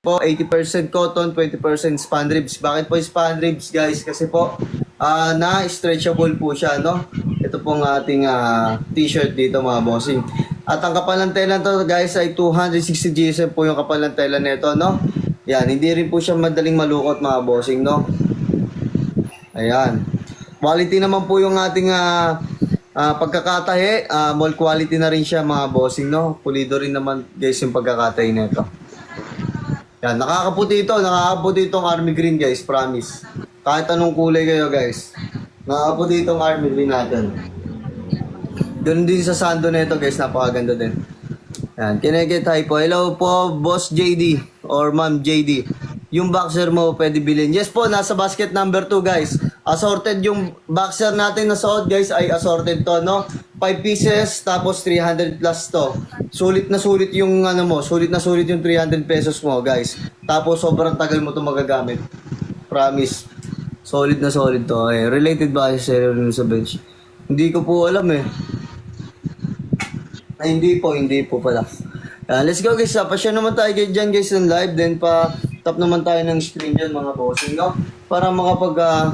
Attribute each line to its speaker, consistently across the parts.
Speaker 1: po, 80% cotton, 20% span ribs. Bakit po span ribs, guys? Kasi po, na-stretchable po siya, no? Ito pong ating t-shirt dito, mga bossing. At ang kapal ng tela to, guys, ay 260 GSM po yung kapal ng tela nito, no? Yan, hindi rin po siya madaling malukot, mga bossing, no? Ayan. Quality naman po yung ating pagkakatahi. Mall quality na rin siya, mga bossing, no? Pulido rin naman, guys, yung pagkakatahi nito. Yan, nakakaputi itong army green, guys, promise. Kahit anong kulay kayo, guys. Nakakaputi itong army green natin. Ganun din sa sando nito, guys, napakaganda din. Yan, kineket hi po. Hello po, Boss JD or Ma'am JD. Yung boxer mo pwede bilhin. Yes po, nasa basket number 2, guys. Assorted yung boxer natin na suot, guys, ay assorted to, no? 5 pieces, tapos 300 plus to. Sulit na sulit yung sulit na sulit yung 300 pesos mo, guys. Tapos sobrang tagal mo to magagamit. Promise. Solid na solid to. Related ba sa sa bench? Hindi ko po alam eh. Ay, hindi po pala. Let's go, guys. Pasya naman tayo dyan, guys, ng live. Then tap naman tayo ng screen dyan, mga bossing, no? Para makapag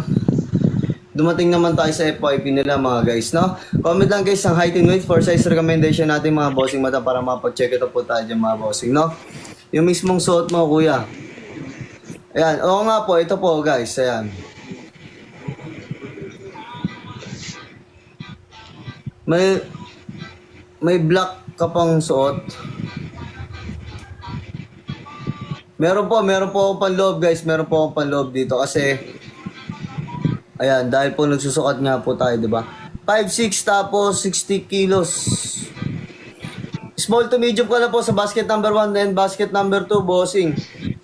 Speaker 1: dumating naman tayo sa FYP nila, mga guys, no? Comment lang, guys, ang height and weight for size recommendation natin, mga bossing mata, para mapag-check ito po tayo dyan, mga bossing, no? Yung mismong suot mo, kuya. Ayan, oo nga po, ito po, guys, ayan. May black ka pang suot. Meron po akong panloob, guys, meron po akong panloob dito kasi ayan, dahil po nagsusukat nga po tayo, di ba? 5'6", tapos 60 kilos. Small to medium ka lang po sa basket number 1 and basket number 2, bossing.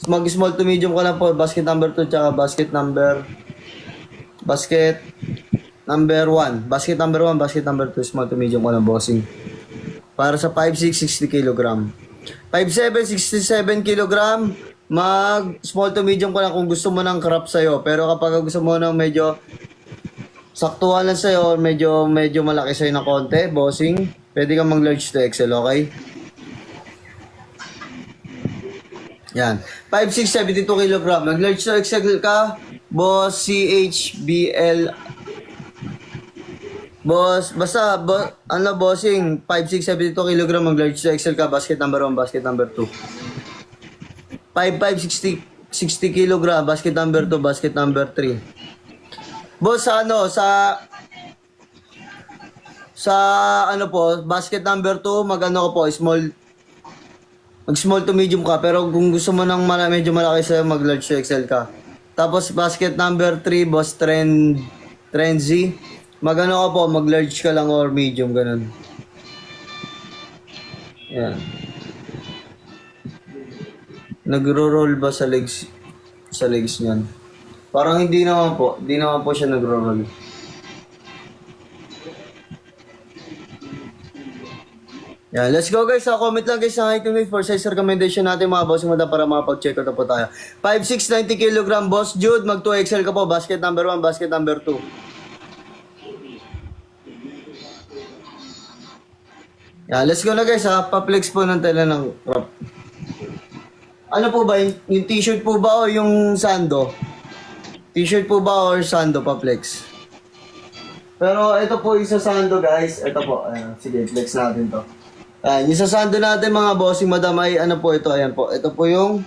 Speaker 1: Mag-small to medium ka lang po, basket number 2, tsaka basket number 1. Basket number 1, basket number 2, small to medium ka lang, bossing. Para sa 5'6", 60 kg. 5'7", 67 kg. Mag small to medium ka lang kung gusto mo ng crop sa'yo. Pero kapag gusto mo ng medyo saktuhan lang sa'yo, medyo malaki sa'yo na konti, bossing, pwede kang mag large to XL, okay? Yan. 5'6", 72 kg. Mag large to XL ka, boss, CHBL. Boss, basta, bossing, 5'6", 72 kg, mag large to XL ka, basket number 1, basket number 2. 5'5", 60 kg, basket number 2, basket number 3. Boss, basket number 2, mag-ano ko po, small to medium ka, pero kung gusto mo ng medyo malaki sa'yo, mag large to XL ka. Tapos, basket number 3, boss, Trenzy, mag-ano ka po, mag large ka lang or medium, ganun. Yan. Nagro-roll ba sa legs niyan? Parang hindi naman po siya nagro-roll. Yan, let's go, guys. Comment lang, guys, sa height and weight for size recommendation natin, mga boss muna, para makapag-check out na po tayo. 5'6", 90 kg, boss Jude, mag 2XL ka po, basket number 1, basket number 2. Yan, let's go na, guys, pa-flex po ng tela ng crop. Ano po ba? Yung t-shirt po ba o yung sando? T-shirt po ba or sando pa flex? Pero ito po yung sa sando, guys. Ito po. Ayan, sige, flex natin to. Ayan, yung sa sando natin, mga bossing madam, ay ano po ito? Ayan po. Ito po yung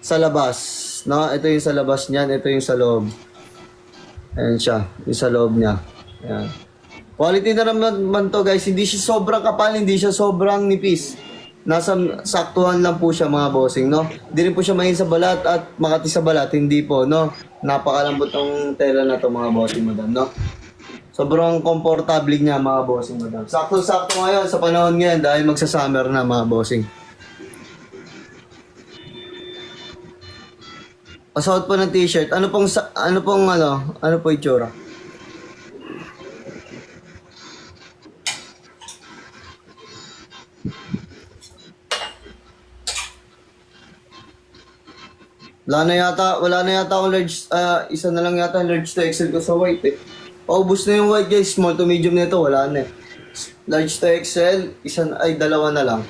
Speaker 1: sa labas. No? Ito yung sa labas niyan. Ito yung sa loob. Ayan siya. Yung sa loob niya. Ayan. Quality na naman to, guys. Hindi siya sobrang kapal. Hindi siya sobrang nipis. Nasa saktuhan lang po siya, mga bossing, no? Hindi rin po siya mahin sa balat at makati sa balat, hindi po, no? Napakalambot ng tela na to, mga bossing madam, no? Sobrang komportable niya, mga bossing madam. Sakto-sakto ngayon sa panahon ngayon dahil magsa-summer na, mga bossing. Pasuot po ng t-shirt. Ano po itsura? Wala na yata akong large, isa na lang yata large to XL ko sa white eh. Paubos na yung white, guys, small to medium nito, wala na eh. Large to XL, dalawa na lang.